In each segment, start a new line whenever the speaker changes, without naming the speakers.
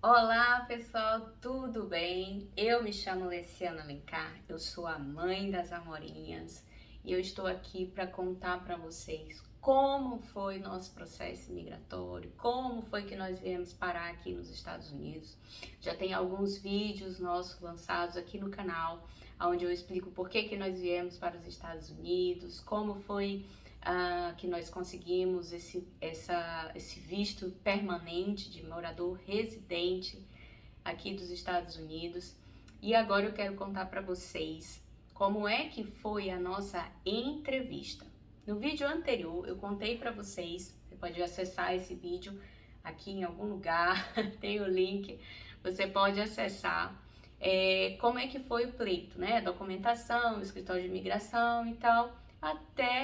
Olá pessoal, tudo bem? Eu me chamo Leciana Alencar, eu sou a mãe das Amorinhas e eu estou aqui para contar para vocês como foi nosso processo migratório, como foi que nós viemos parar aqui nos Estados Unidos. Já tem alguns vídeos nossos lançados aqui no canal, onde eu explico por que nós viemos para os Estados Unidos, como foi que nós conseguimos esse visto permanente de morador residente aqui dos Estados Unidos. E agora eu quero contar para vocês como é que foi a nossa entrevista. No vídeo anterior eu contei para vocês, você pode acessar esse vídeo aqui em algum lugar, tem o link, você pode acessar como é que foi o pleito, né? Documentação, escritório de imigração e tal.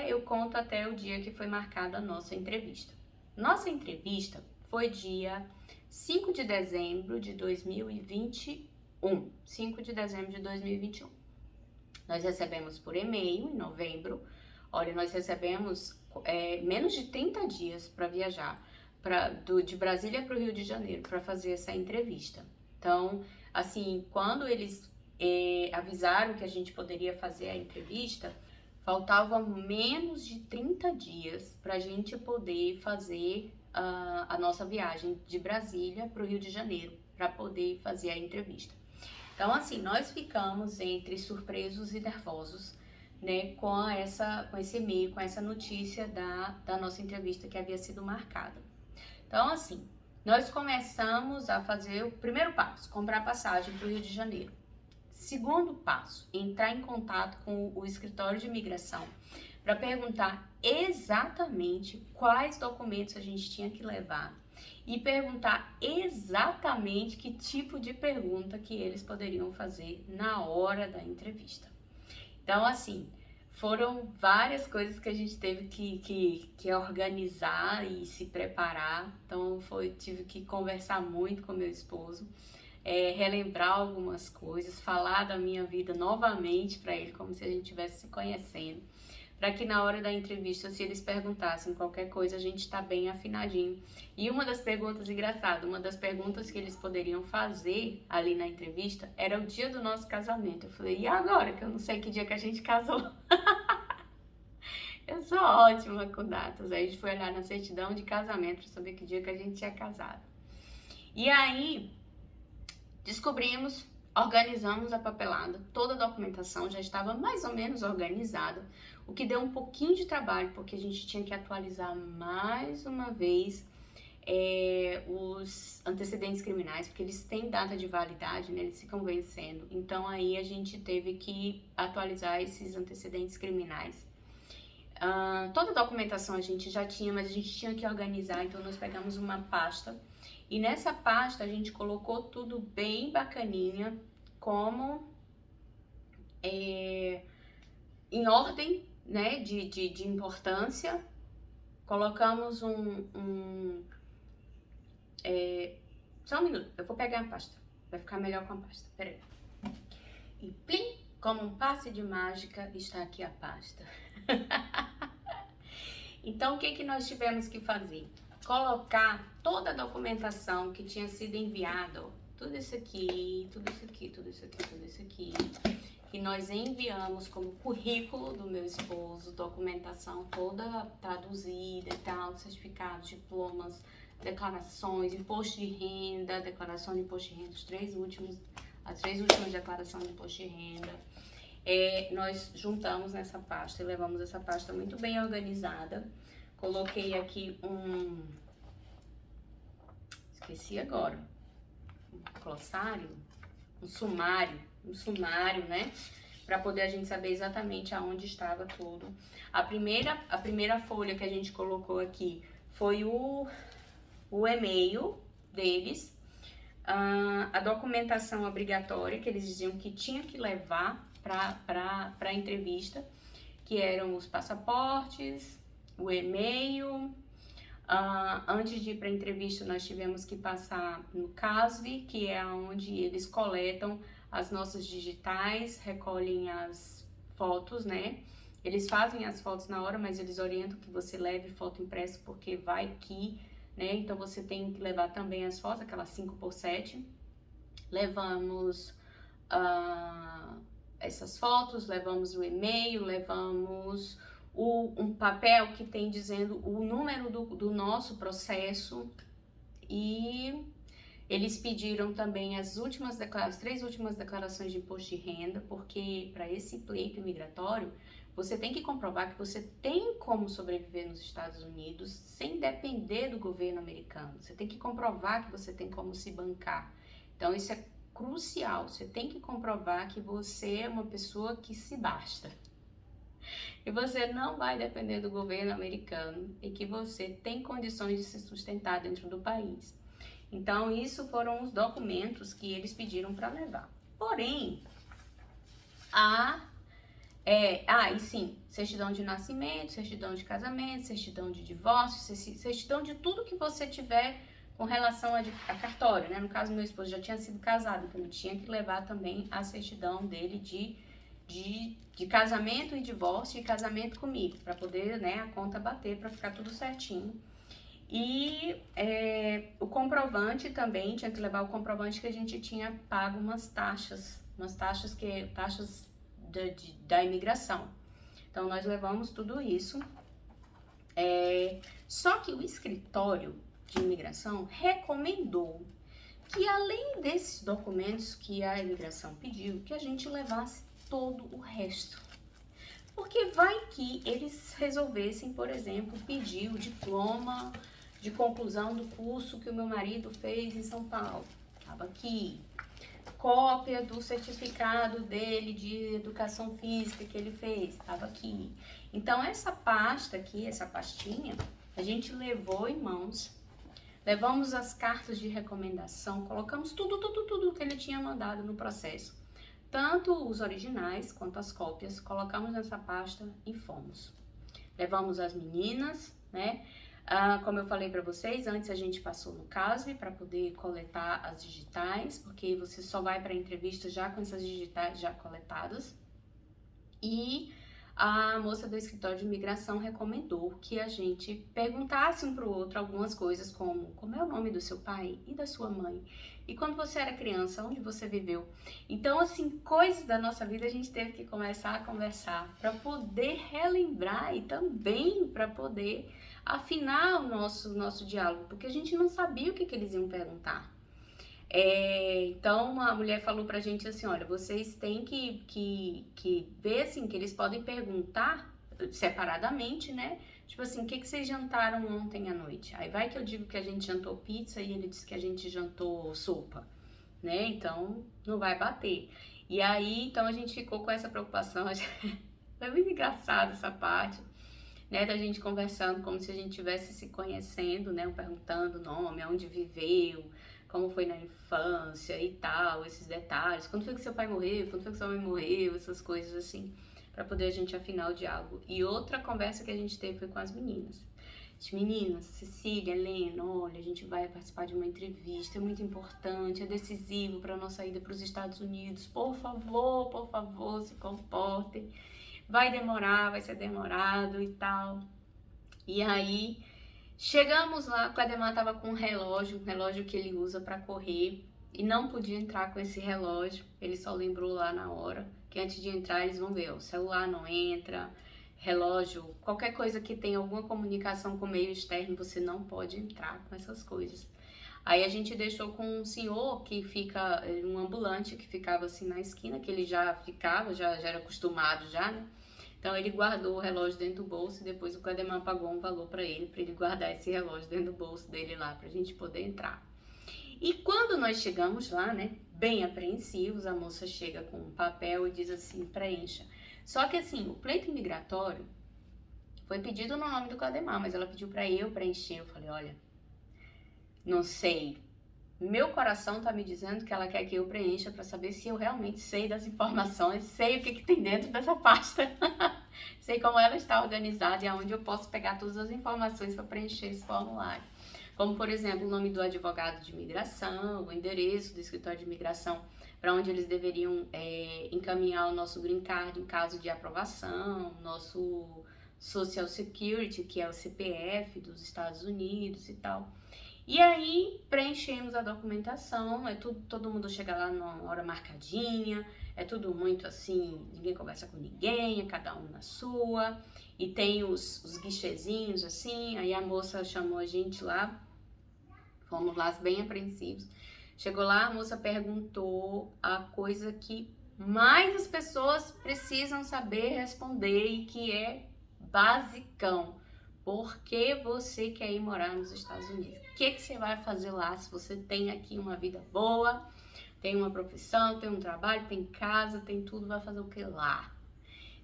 Eu conto até o dia que foi marcada a nossa entrevista. Nossa entrevista foi dia 5 de dezembro de 2021. 5 de dezembro de 2021. Nós recebemos por e-mail em novembro. Olha, nós recebemos menos de 30 dias para viajar de Brasília para o Rio de Janeiro para fazer essa entrevista. Então, assim, quando eles avisaram que a gente poderia fazer a entrevista, faltava menos de 30 dias para a gente poder fazer a nossa viagem de Brasília para o Rio de Janeiro, para poder fazer a entrevista. Então, assim, nós ficamos entre surpresos e nervosos, né, com esse e-mail, com essa notícia da nossa entrevista que havia sido marcada. Então, assim, nós começamos a fazer o primeiro passo, comprar passagem para o Rio de Janeiro. Segundo passo, entrar em contato com o escritório de imigração para perguntar exatamente quais documentos a gente tinha que levar e perguntar exatamente que tipo de pergunta que eles poderiam fazer na hora da entrevista. Então, assim, foram várias coisas que a gente teve que organizar e se preparar. Então, tive que conversar muito com meu esposo, relembrar algumas coisas, falar da minha vida novamente para ele, como se a gente estivesse se conhecendo, para que na hora da entrevista, se eles perguntassem qualquer coisa, a gente está bem afinadinho. E uma das perguntas, engraçada, uma das perguntas que eles poderiam fazer ali na entrevista era o dia do nosso casamento. Eu falei, e agora que eu não sei que dia que a gente casou? Eu sou ótima com datas. Aí a gente foi olhar na certidão de casamento para saber que dia que a gente tinha casado. E aí descobrimos, organizamos a papelada, toda a documentação já estava mais ou menos organizada, o que deu um pouquinho de trabalho, porque a gente tinha que atualizar mais uma vez os antecedentes criminais, porque eles têm data de validade, né? Eles ficam vencendo. Então aí a gente teve que atualizar esses antecedentes criminais. Toda a documentação a gente já tinha, mas a gente tinha que organizar, então nós pegamos uma pasta e nessa pasta a gente colocou tudo bem bacaninha, como em ordem, né, de importância. Colocamos só um minuto, eu vou pegar a pasta, vai ficar melhor com a pasta, peraí. E plim, como um passe de mágica, está aqui a pasta. Então, o que nós tivemos que fazer? Colocar toda a documentação que tinha sido enviada, ó, tudo isso aqui, tudo isso aqui, tudo isso aqui, tudo isso aqui, que nós enviamos como currículo do meu esposo, documentação toda traduzida e tal, certificados, diplomas, declarações, imposto de renda, declaração de imposto de renda, as três últimas declarações de imposto de renda. Nós juntamos nessa pasta e levamos essa pasta muito bem organizada. Coloquei aqui esqueci agora, um glossário, um sumário, né? Para poder a gente saber exatamente aonde estava tudo. A primeira folha que a gente colocou aqui foi o e-mail deles, a documentação obrigatória que eles diziam que tinha que levar para a entrevista, que eram os passaportes, o e-mail. Antes de ir para a entrevista, nós tivemos que passar no CASV, que é onde eles coletam as nossas digitais, recolhem as fotos, né? Eles fazem as fotos na hora, mas eles orientam que você leve foto impressa, porque vai que né? Então você tem que levar também as fotos, aquelas 5x7. Levamos essas fotos, levamos o e-mail, levamos um papel que tem dizendo o número do nosso processo, e eles pediram também as 3 últimas declarações de imposto de renda, porque para esse pleito migratório, você tem que comprovar que você tem como sobreviver nos Estados Unidos sem depender do governo americano. Você tem que comprovar que você tem como se bancar. Então isso é crucial. Você tem que comprovar que você é uma pessoa que se basta. Que você não vai depender do governo americano e que você tem condições de se sustentar dentro do país. Então, isso foram os documentos que eles pediram para levar. Porém, e sim, certidão de nascimento, certidão de casamento, certidão de divórcio, certidão de tudo que você tiver com relação a cartório, né? No caso, meu esposo já tinha sido casado, então ele tinha que levar também a certidão dele de casamento e divórcio e casamento comigo, para poder, né, a conta bater, para ficar tudo certinho. E o comprovante também, tinha que levar o comprovante que a gente tinha pago umas taxas da imigração. Então, nós levamos tudo isso. Só que o escritório de imigração recomendou que, além desses documentos que a imigração pediu, que a gente levasse todo o resto. Porque vai que eles resolvessem, por exemplo, pedir o diploma de conclusão do curso que o meu marido fez em São Paulo. Estava aqui. Cópia do certificado dele de educação física que ele fez. Estava aqui. Então, essa pasta aqui, essa pastinha, a gente levou em mãos. Levamos as cartas de recomendação, colocamos tudo que ele tinha mandado no processo. Tanto os originais quanto as cópias, colocamos nessa pasta e fomos. Levamos as meninas, né? Como eu falei para vocês, antes a gente passou no CASV para poder coletar as digitais, porque você só vai para a entrevista já com essas digitais já coletadas. E a moça do escritório de imigração recomendou que a gente perguntasse um para o outro algumas coisas como é o nome do seu pai e da sua mãe, e quando você era criança, onde você viveu. Então, assim, coisas da nossa vida a gente teve que começar a conversar para poder relembrar e também para poder afinar o nosso diálogo, porque a gente não sabia o que eles iam perguntar. Então a mulher falou pra gente assim, olha, vocês têm que ver assim, que eles podem perguntar separadamente, né? Tipo assim, o que vocês jantaram ontem à noite? Aí vai que eu digo que a gente jantou pizza e ele disse que a gente jantou sopa, né? Então não vai bater. E aí, então a gente ficou com essa preocupação. Foi muito engraçado essa parte, né? Da gente conversando como se a gente estivesse se conhecendo, né? Perguntando o nome, onde viveu, como foi na infância e tal, esses detalhes. Quando foi que seu pai morreu? Quando foi que sua mãe morreu? Essas coisas assim, para poder a gente afinar o diálogo. E outra conversa que a gente teve foi com as meninas. As meninas, Cecília, Helena, olha, a gente vai participar de uma entrevista, é muito importante, é decisivo para a nossa ida para os Estados Unidos. Por favor, se comportem. Vai demorar, vai ser demorado e tal. E aí, chegamos lá, o Clademar estava com um relógio que ele usa para correr, e não podia entrar com esse relógio. Ele só lembrou lá na hora que antes de entrar eles vão ver, o celular não entra, relógio, qualquer coisa que tenha alguma comunicação com o meio externo, você não pode entrar com essas coisas. Aí a gente deixou com um senhor que fica, um ambulante que ficava assim na esquina, que ele já ficava, já era acostumado já, né? Então ele guardou o relógio dentro do bolso e depois o Clademar pagou um valor para ele guardar esse relógio dentro do bolso dele lá, pra gente poder entrar. E quando nós chegamos lá, né, bem apreensivos, a moça chega com um papel e diz assim, preencha. Só que assim, o pleito migratório foi pedido no nome do Clademar, mas ela pediu para eu preencher. Eu falei, olha, não sei, meu coração tá me dizendo que ela quer que eu preencha para saber se eu realmente sei das informações, sei o que tem dentro dessa pasta, sei como ela está organizada e aonde eu posso pegar todas as informações para preencher esse formulário. Como, por exemplo, o nome do advogado de imigração, o endereço do escritório de imigração, para onde eles deveriam encaminhar o nosso green card em caso de aprovação, Social Security, que é o CPF dos Estados Unidos e tal. E aí preenchemos a documentação, é tudo, todo mundo chega lá na hora marcadinha, é tudo muito assim, ninguém conversa com ninguém, é cada um na sua, e tem os guichezinhos assim, aí a moça chamou a gente lá, fomos lá bem apreensivos. Chegou lá, a moça perguntou a coisa que mais as pessoas precisam saber responder e que é basicão. Por que você quer ir morar nos Estados Unidos? O que você vai fazer lá se você tem aqui uma vida boa, tem uma profissão, tem um trabalho, tem casa, tem tudo, vai fazer o que lá?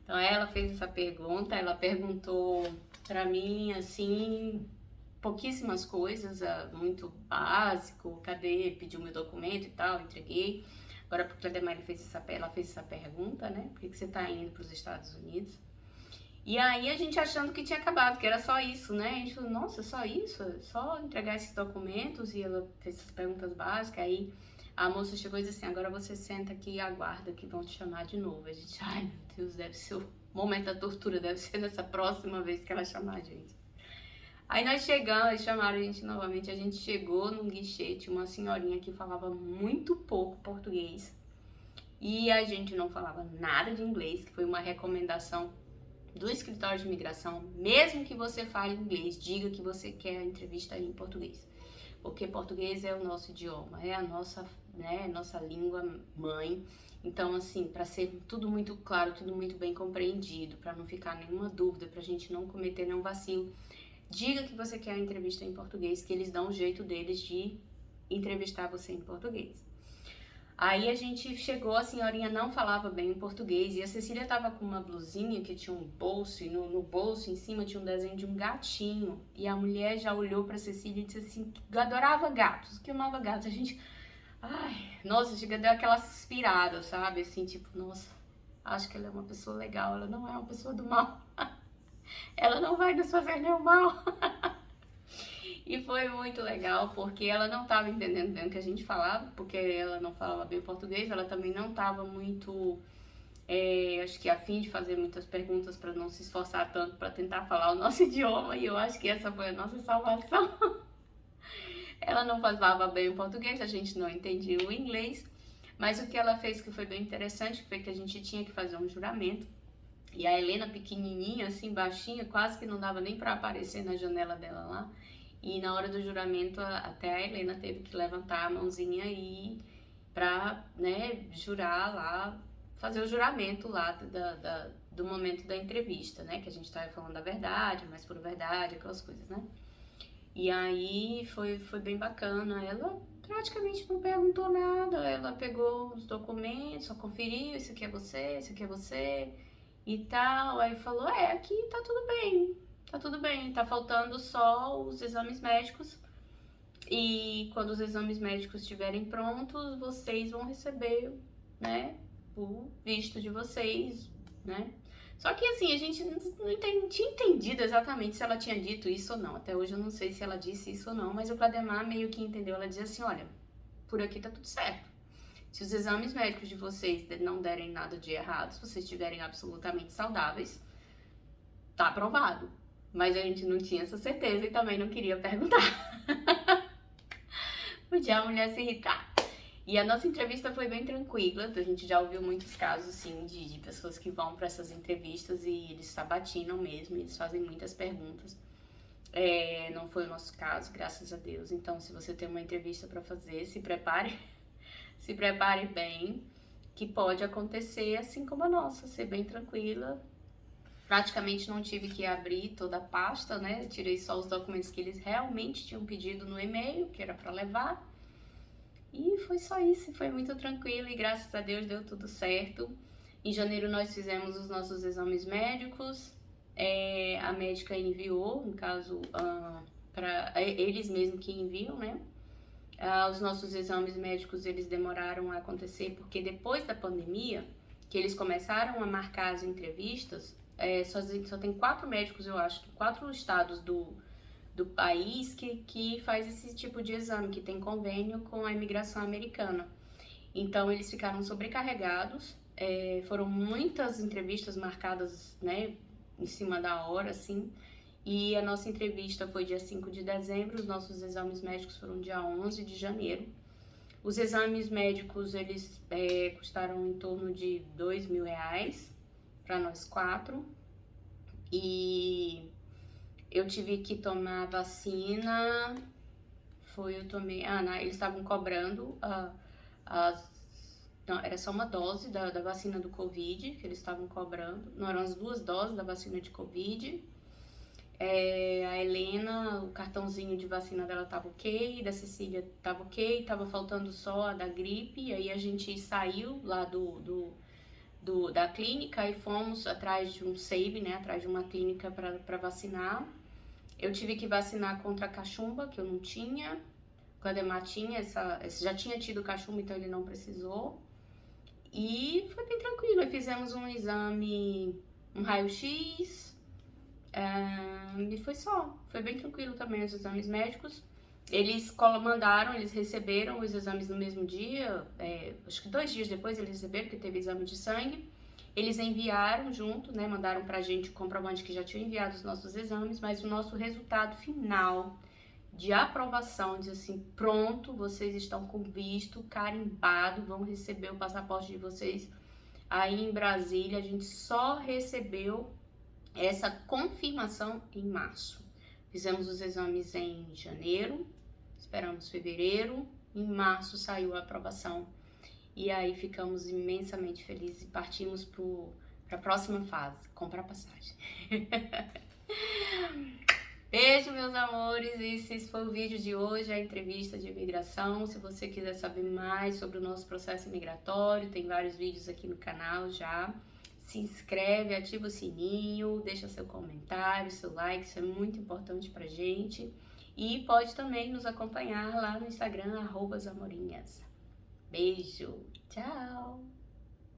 Então ela fez essa pergunta, ela perguntou pra mim assim, pouquíssimas coisas, muito básico, cadê, pediu meu documento e tal, entreguei. Agora pro Cledemar ela fez essa pergunta, né? Por que você tá indo para os Estados Unidos? E aí a gente achando que tinha acabado, que era só isso, né? A gente falou, nossa, só isso? Só entregar esses documentos? E ela fez essas perguntas básicas, aí a moça chegou e disse assim, agora você senta aqui e aguarda que vão te chamar de novo. A gente, ai meu Deus, deve ser o momento da tortura, deve ser nessa próxima vez que ela chamar a gente. Aí nós chegamos, eles chamaram a gente novamente, a gente chegou num guichê, tinha uma senhorinha que falava muito pouco português. E a gente não falava nada de inglês, que foi uma recomendação do escritório de imigração, mesmo que você fale inglês, diga que você quer a entrevista em português. Porque português é o nosso idioma, é a nossa, né, nossa língua mãe. Então, assim, para ser tudo muito claro, tudo muito bem compreendido, para não ficar nenhuma dúvida, para a gente não cometer nenhum vacilo, diga que você quer a entrevista em português, que eles dão um jeito deles de entrevistar você em português. Aí a gente chegou, a senhorinha não falava bem o português e a Cecília tava com uma blusinha que tinha um bolso e no bolso em cima tinha um desenho de um gatinho. E a mulher já olhou pra Cecília e disse assim, que adorava gatos, que amava gatos. A gente, ai, nossa, chega deu aquela suspirada, sabe? Assim, tipo, nossa, acho que ela é uma pessoa legal, ela não é uma pessoa do mal. Ela não vai nos fazer nenhum mal. E foi muito legal, porque ela não estava entendendo bem o que a gente falava, porque ela não falava bem português, ela também não estava muito, acho que a fim de fazer muitas perguntas para não se esforçar tanto para tentar falar o nosso idioma, e eu acho que essa foi a nossa salvação. Ela não falava bem o português, a gente não entendia o inglês, mas o que ela fez que foi bem interessante foi que a gente tinha que fazer um juramento, e a Helena pequenininha, assim, baixinha, quase que não dava nem para aparecer na janela dela lá. E na hora do juramento, até a Helena teve que levantar a mãozinha e pra, né, jurar lá, fazer o juramento lá do momento da entrevista, né? Que a gente tava falando a verdade, mas por verdade, aquelas coisas, né? E aí foi bem bacana. Ela praticamente não perguntou nada, ela pegou os documentos, só conferiu, isso aqui é você, isso aqui é você e tal. Aí falou, aqui tá tudo bem. Tá tudo bem, tá faltando só os exames médicos e quando os exames médicos estiverem prontos, vocês vão receber, né, o visto de vocês, né? Só que assim, a gente não tinha entendido exatamente se ela tinha dito isso ou não. Até hoje eu não sei se ela disse isso ou não, mas o Clademar meio que entendeu. Ela dizia assim, olha, por aqui tá tudo certo. Se os exames médicos de vocês não derem nada de errado, se vocês estiverem absolutamente saudáveis, tá aprovado. Mas a gente não tinha essa certeza e também não queria perguntar. Podia a mulher se irritar. E a nossa entrevista foi bem tranquila, a gente já ouviu muitos casos, assim, de pessoas que vão para essas entrevistas e eles sabatinam mesmo, eles fazem muitas perguntas. Não foi o nosso caso, graças a Deus. Então, se você tem uma entrevista para fazer, se prepare, se prepare bem, que pode acontecer assim como a nossa, ser bem tranquila. Praticamente não tive que abrir toda a pasta, né? Tirei só os documentos que eles realmente tinham pedido no e-mail, que era para levar. E foi só isso, foi muito tranquilo e graças a Deus deu tudo certo. Em janeiro nós fizemos os nossos exames médicos, a médica enviou, no caso, para eles mesmos que enviam, né? Os nossos exames médicos eles demoraram a acontecer porque depois da pandemia, que eles começaram a marcar as entrevistas, só tem 4 médicos, eu acho, 4 estados do país que faz esse tipo de exame, que tem convênio com a imigração americana. Então, eles ficaram sobrecarregados, foram muitas entrevistas marcadas, né, em cima da hora, assim. E a nossa entrevista foi dia 5 de dezembro, os nossos exames médicos foram dia 11 de janeiro. Os exames médicos, eles custaram em torno de R$ 2.000 para nós 4. E eu tive que tomar vacina, eu tomei, eles estavam cobrando não, era só uma dose da vacina do Covid que eles estavam cobrando, não, eram as 2 doses da vacina de Covid. A Helena, o cartãozinho de vacina dela tava ok, da Cecília tava ok, tava faltando só a da gripe, e aí a gente saiu lá da clínica e fomos atrás de um SEIB, né, atrás de uma clínica para vacinar. Eu tive que vacinar contra a cachumba, que eu não tinha, o Clademar tinha, já tinha tido cachumba, então ele não precisou. E foi bem tranquilo, aí fizemos um exame, um raio-x, e foi bem tranquilo também os exames médicos. Eles eles receberam os exames no mesmo dia, acho que 2 dias depois eles receberam, que teve exame de sangue. Eles enviaram junto, né, mandaram pra gente o comprovante que já tinham enviado os nossos exames, mas o nosso resultado final de aprovação diz assim: pronto, vocês estão com visto carimbado, vão receber o passaporte de vocês aí em Brasília. A gente só recebeu essa confirmação em março. Fizemos os exames em janeiro, esperamos fevereiro, em março saiu a aprovação. E aí ficamos imensamente felizes e partimos para a próxima fase, comprar passagem. Beijo, meus amores, esse foi o vídeo de hoje, a entrevista de imigração. Se você quiser saber mais sobre o nosso processo migratório, tem vários vídeos aqui no canal já. Se inscreve, ativa o sininho, deixa seu comentário, seu like, isso é muito importante pra gente. E pode também nos acompanhar lá no Instagram, @zamorinhas. Beijo, tchau!